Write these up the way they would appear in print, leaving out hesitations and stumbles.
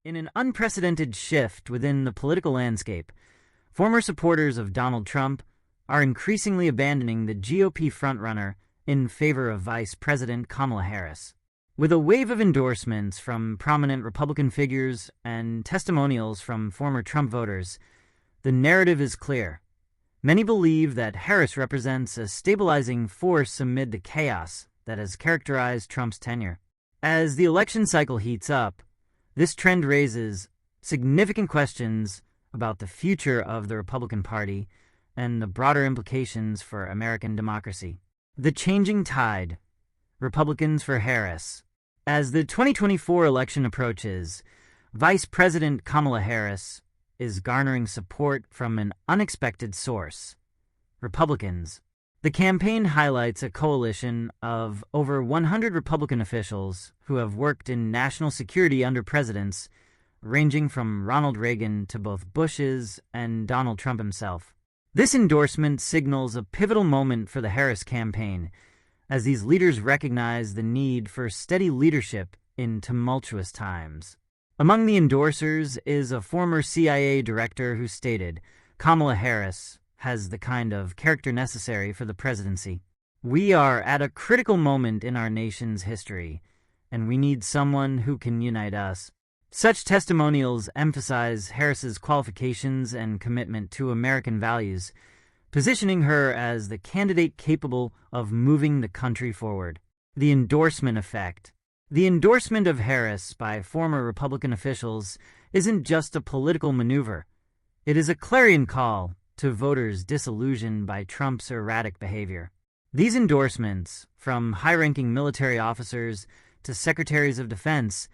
In an unprecedented shift within the political landscape, former supporters of Donald Trump are increasingly abandoning the GOP frontrunner in favor of Vice President Kamala Harris. With a wave of endorsements from prominent Republican figures and testimonials from former Trump voters, the narrative is clear. Many believe that Harris represents a stabilizing force amid the chaos that has characterized Trump's tenure. As the election cycle heats up, this trend raises significant questions about the future of the Republican Party and the broader implications for American democracy. The changing tide. Republicans for Harris. As the 2024 election approaches, Vice President Kamala Harris is garnering support from an unexpected source: Republicans. The campaign highlights a coalition of over 100 Republican officials who have worked in national security under presidents ranging from Ronald Reagan to both Bush's and Donald Trump himself. This endorsement signals a pivotal moment for the Harris campaign, as these leaders recognize the need for steady leadership in tumultuous times. Among the endorsers is a former CIA director who stated, "Kamala Harris has the kind of character necessary for the presidency. We are at a critical moment in our nation's history, and we need someone who can unite us." Such testimonials emphasize Harris's qualifications and commitment to American values, positioning her as the candidate capable of moving the country forward. The Endorsement Effect. The endorsement of Harris by former Republican officials isn't just a political maneuver. It is a clarion call to voters disillusioned by Trump's erratic behavior. These endorsements, from high-ranking military officers to secretaries of defense,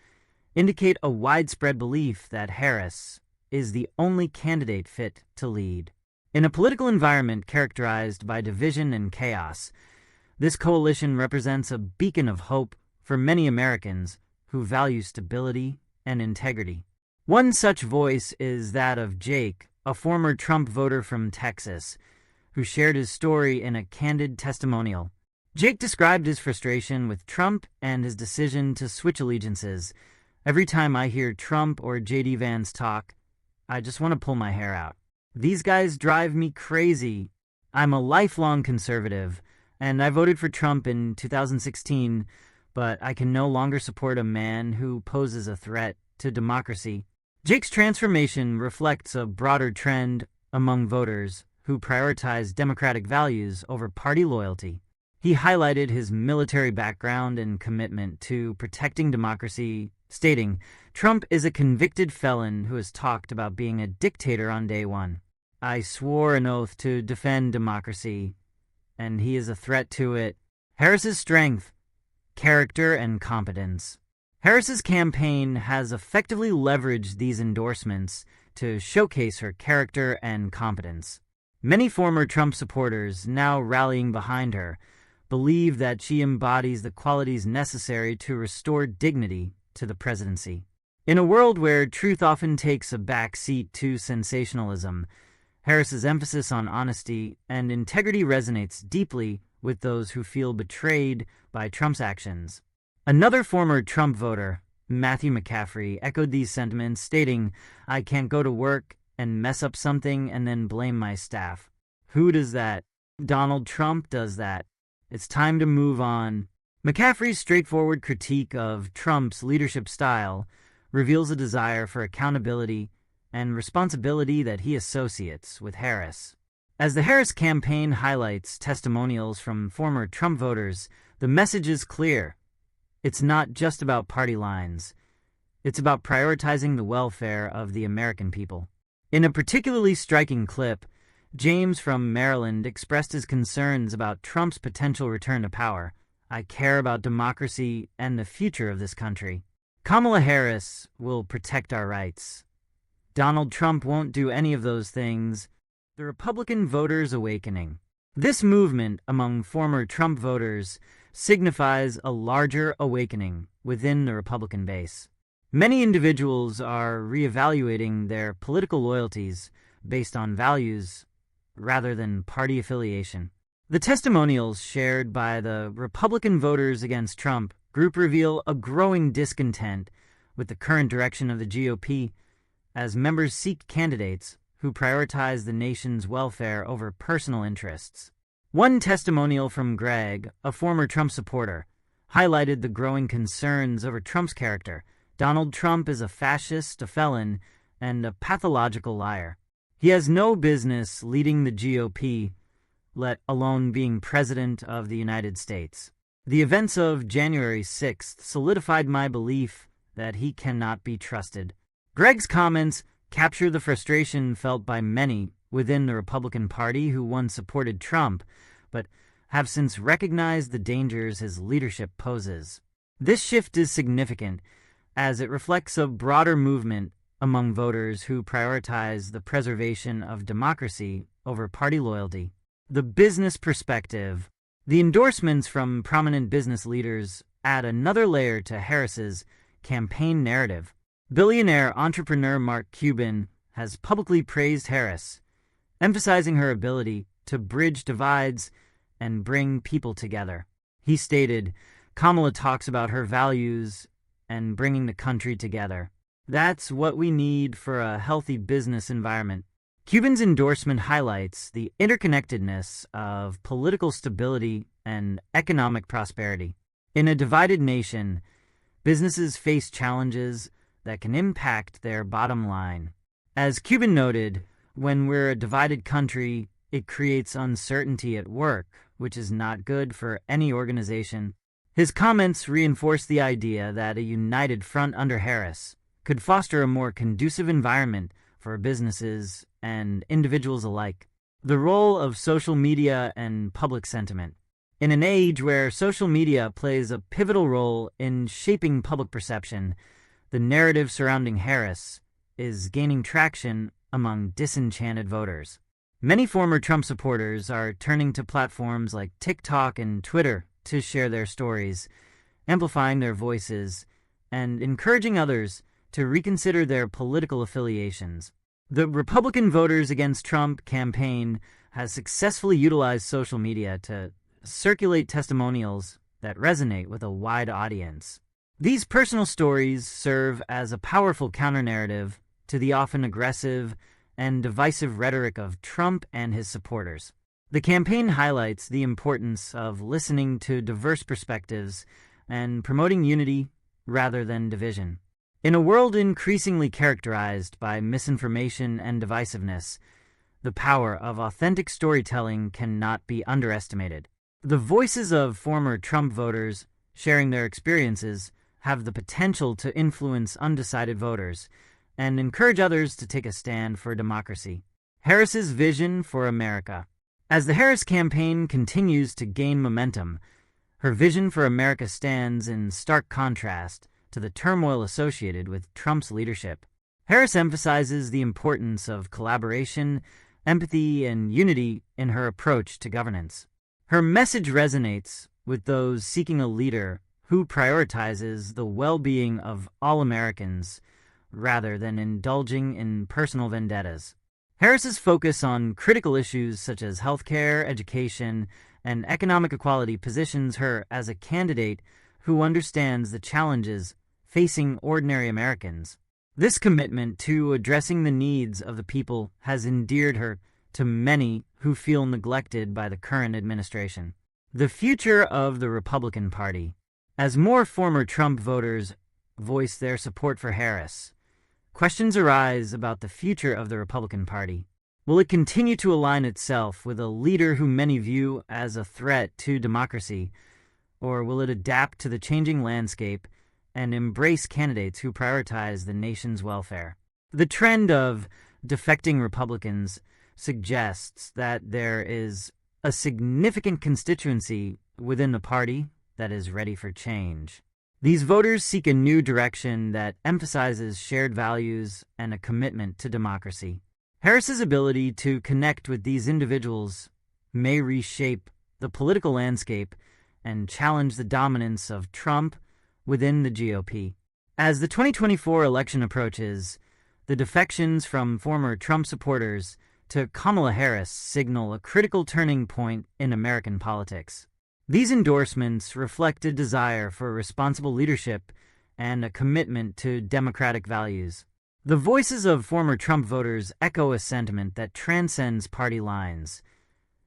indicate a widespread belief that Harris is the only candidate fit to lead. In a political environment characterized by division and chaos, this coalition represents a beacon of hope for many Americans who value stability and integrity. One such voice is that of Jake, a former Trump voter from Texas, who shared his story in a candid testimonial. Jake described his frustration with Trump and his decision to switch allegiances. "Every time I hear Trump or J.D. Vance talk, I just want to pull my hair out. These guys drive me crazy. I'm a lifelong conservative, and I voted for Trump in 2016, but I can no longer support a man who poses a threat to democracy." Jake's transformation reflects a broader trend among voters who prioritize democratic values over party loyalty. He highlighted his military background and commitment to protecting democracy, stating, "Trump is a convicted felon who has talked about being a dictator on day one. I swore an oath to defend democracy, and he is a threat to it." Harris's strength, character, and competence. Harris's campaign has effectively leveraged these endorsements to showcase her character and competence. Many former Trump supporters, now rallying behind her, believe that she embodies the qualities necessary to restore dignity to the presidency. In a world where truth often takes a back seat to sensationalism, Harris's emphasis on honesty and integrity resonates deeply with those who feel betrayed by Trump's actions. Another former Trump voter, Matthew McCaffrey, echoed these sentiments, stating, "I can't go to work and mess up something and then blame my staff. Who does that? Donald Trump does that. It's time to move on." McCaffrey's straightforward critique of Trump's leadership style reveals a desire for accountability and responsibility that he associates with Harris. As the Harris campaign highlights testimonials from former Trump voters, the message is clear. It's not just about party lines. It's about prioritizing the welfare of the American people. In a particularly striking clip, James from Maryland expressed his concerns about Trump's potential return to power. "I care about democracy and the future of this country. Kamala Harris will protect our rights. Donald Trump won't do any of those things." The Republican Voters' Awakening. This movement among former Trump voters signifies a larger awakening within the Republican base. Many individuals are reevaluating their political loyalties based on values rather than party affiliation. The testimonials shared by the Republican Voters Against Trump group reveal a growing discontent with the current direction of the GOP, as members seek candidates who prioritize the nation's welfare over personal interests. One testimonial from Greg, a former Trump supporter, highlighted the growing concerns over Trump's character. Donald Trump is a fascist, a felon, and a pathological liar. He has no business leading the GOP, let alone being President of the United States. The events of January 6th solidified my belief that he cannot be trusted. Greg's comments capture the frustration felt by many within the Republican Party who once supported Trump, but have since recognized the dangers his leadership poses. This shift is significant, as it reflects a broader movement among voters who prioritize the preservation of democracy over party loyalty. The business perspective. The endorsements from prominent business leaders add another layer to Harris's campaign narrative. Billionaire entrepreneur Mark Cuban has publicly praised Harris, emphasizing her ability to bridge divides and bring people together. He stated, "Kamala talks about her values and bringing the country together. That's what we need for a healthy business environment." Cuban's endorsement highlights the interconnectedness of political stability and economic prosperity. In a divided nation, businesses face challenges that can impact their bottom line. As Cuban noted, when we're a divided country, it creates uncertainty at work, which is not good for any organization. His comments reinforce the idea that a united front under Harris could foster a more conducive environment for businesses and individuals alike. The role of social media and public sentiment. In an age where social media plays a pivotal role in shaping public perception, the narrative surrounding Harris is gaining traction among disenchanted voters. Many former Trump supporters are turning to platforms like TikTok and Twitter to share their stories, amplifying their voices, and encouraging others to reconsider their political affiliations. The Republican Voters Against Trump campaign has successfully utilized social media to circulate testimonials that resonate with a wide audience. These personal stories serve as a powerful counter-narrative to the often aggressive and divisive rhetoric of Trump and his supporters. The campaign highlights the importance of listening to diverse perspectives and promoting unity rather than division. In a world increasingly characterized by misinformation and divisiveness, the power of authentic storytelling cannot be underestimated. The voices of former Trump voters sharing their experiences have the potential to influence undecided voters and encourage others to take a stand for democracy. Harris's vision for America. As the Harris campaign continues to gain momentum, her vision for America stands in stark contrast to the turmoil associated with Trump's leadership. Harris emphasizes the importance of collaboration, empathy, and unity in her approach to governance. Her message resonates with those seeking a leader who prioritizes the well-being of all Americans rather than indulging in personal vendettas. Harris's focus on critical issues such as healthcare, education, and economic equality positions her as a candidate who understands the challenges facing ordinary Americans. This commitment to addressing the needs of the people has endeared her to many who feel neglected by the current administration. The future of the Republican Party. As more former Trump voters voice their support for Harris, questions arise about the future of the Republican Party. Will it continue to align itself with a leader who many view as a threat to democracy, or will it adapt to the changing landscape and embrace candidates who prioritize the nation's welfare? The trend of defecting Republicans suggests that there is a significant constituency within the party that is ready for change. These voters seek a new direction that emphasizes shared values and a commitment to democracy. Harris's ability to connect with these individuals may reshape the political landscape and challenge the dominance of Trump within the GOP. As the 2024 election approaches, the defections from former Trump supporters to Kamala Harris signal a critical turning point in American politics. These endorsements reflect a desire for responsible leadership and a commitment to democratic values. The voices of former Trump voters echo a sentiment that transcends party lines: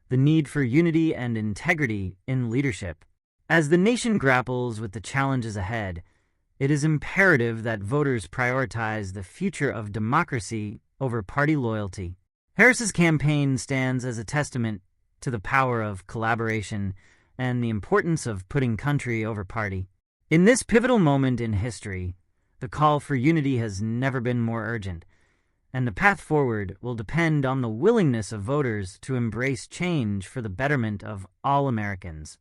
the need for unity and integrity in leadership. As the nation grapples with the challenges ahead, it is imperative that voters prioritize the future of democracy over party loyalty. Harris's campaign stands as a testament to the power of collaboration and the importance of putting country over party. In this pivotal moment in history, the call for unity has never been more urgent, and the path forward will depend on the willingness of voters to embrace change for the betterment of all Americans.